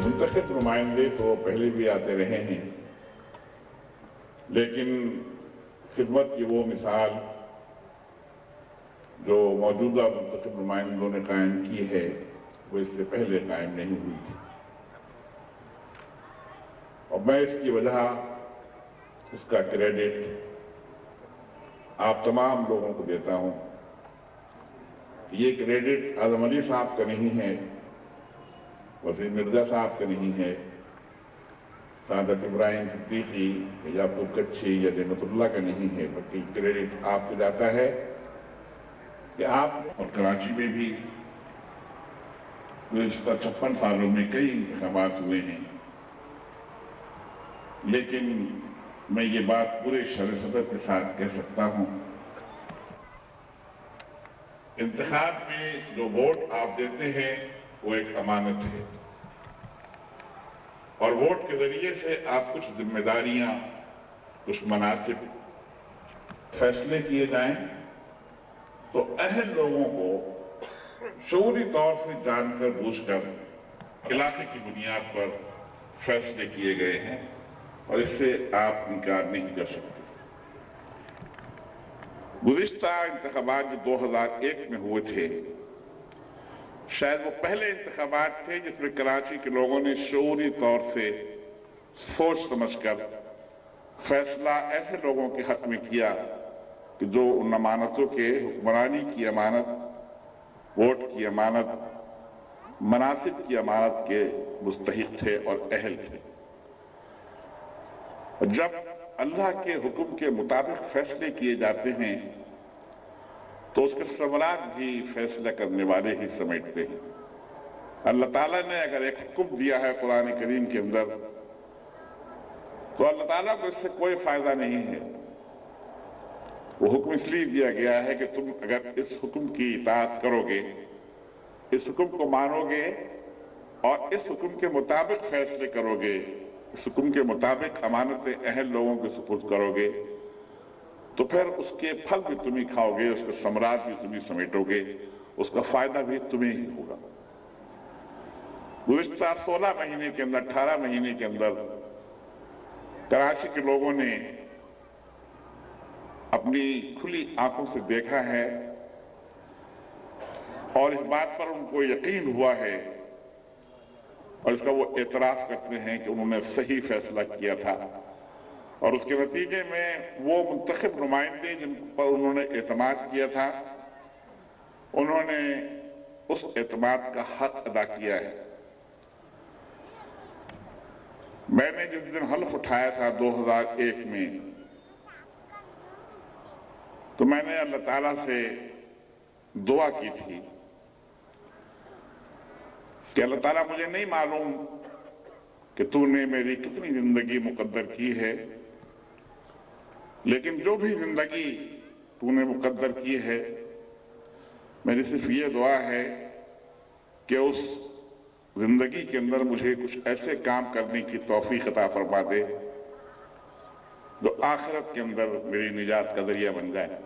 منتخب نمائندے تو پہلے بھی آتے رہے ہیں، لیکن خدمت کی وہ مثال جو موجودہ منتخب نمائندوں نے قائم کی ہے وہ اس سے پہلے قائم نہیں ہوئی تھی، اور میں اس کی وجہ، اس کا کریڈٹ آپ تمام لوگوں کو دیتا ہوں۔ یہ کریڈٹ اعظم علی صاحب کا نہیں ہے، وسیم مرزا صاحب کا نہیں ہے، سعادت ابراہیم صدیقی یا یعقوب کچھی یا نعمت اللہ کا نہیں ہے، بلکہ کریڈٹ آپ کو جاتا ہے کہ آپ اور کراچی میں بھی گزشتہ 56 سالوں میں کئی انتخابات ہوئے ہیں، لیکن میں یہ بات پورے شرح صدر کے ساتھ کہہ سکتا ہوں، انتخاب میں جو ووٹ آپ دیتے ہیں وہ ایک امانت ہے، اور ووٹ کے ذریعے سے آپ کچھ ذمہ داریاں، کچھ مناسب فیصلے کیے جائیں تو اہل لوگوں کو شعوری طور سے جان کر بوجھ کر علاقے کی بنیاد پر فیصلے کیے گئے ہیں، اور اس سے آپ انکار نہیں کر سکتے۔ گزشتہ انتخابات جو 2001 میں ہوئے تھے، شاید وہ پہلے انتخابات تھے جس میں کراچی کے لوگوں نے شعوری طور سے سوچ سمجھ کر فیصلہ ایسے لوگوں کے حق میں کیا کہ جو ان امانتوں کے، حکمرانی کی امانت، ووٹ کی امانت، مناصب کی امانت کے مستحق تھے اور اہل تھے۔ جب اللہ کے حکم کے مطابق فیصلے کیے جاتے ہیں تو اس کے ثمرات بھی فیصلہ کرنے والے ہی سمیٹتے ہیں۔ اللہ تعالیٰ نے اگر ایک حکم دیا ہے قرآن کریم کے اندر تو اللہ تعالیٰ کو اس سے کوئی فائدہ نہیں ہے۔ وہ حکم اس لیے دیا گیا ہے کہ تم اگر اس حکم کی اطاعت کرو گے، اس حکم کو مانو گے اور اس حکم کے مطابق فیصلے کرو گے، اس حکم کے مطابق امانتیں اہل لوگوں کے سپرد کرو گے، تو پھر اس کے پھل بھی تم ہی کھاؤ گے، اس کے ثمرات بھی تم ہی سمیٹو گے، اس کا فائدہ بھی تمہیں ہی ہوگا۔ گزشتہ 16 مہینے کے اندر، 18 مہینے کے اندر کراچی کے لوگوں نے اپنی کھلی آنکھوں سے دیکھا ہے، اور اس بات پر ان کو یقین ہوا ہے اور اس کا وہ اعتراف کرتے ہیں کہ انہوں نے صحیح فیصلہ کیا تھا، اور اس کے نتیجے میں وہ منتخب نمائندے جن پر انہوں نے اعتماد کیا تھا، انہوں نے اس اعتماد کا حق ادا کیا ہے۔ میں نے جس دن حلف اٹھایا تھا 2001 میں، تو میں نے اللہ تعالیٰ سے دعا کی تھی کہ اللہ تعالیٰ مجھے نہیں معلوم کہ تو نے میری کتنی زندگی مقدر کی ہے، لیکن جو بھی زندگی تو نے مقدر کی ہے، میری صرف یہ دعا ہے کہ اس زندگی کے اندر مجھے کچھ ایسے کام کرنے کی توفیق عطا فرما دے جو آخرت کے اندر میری نجات کا ذریعہ بن جائے۔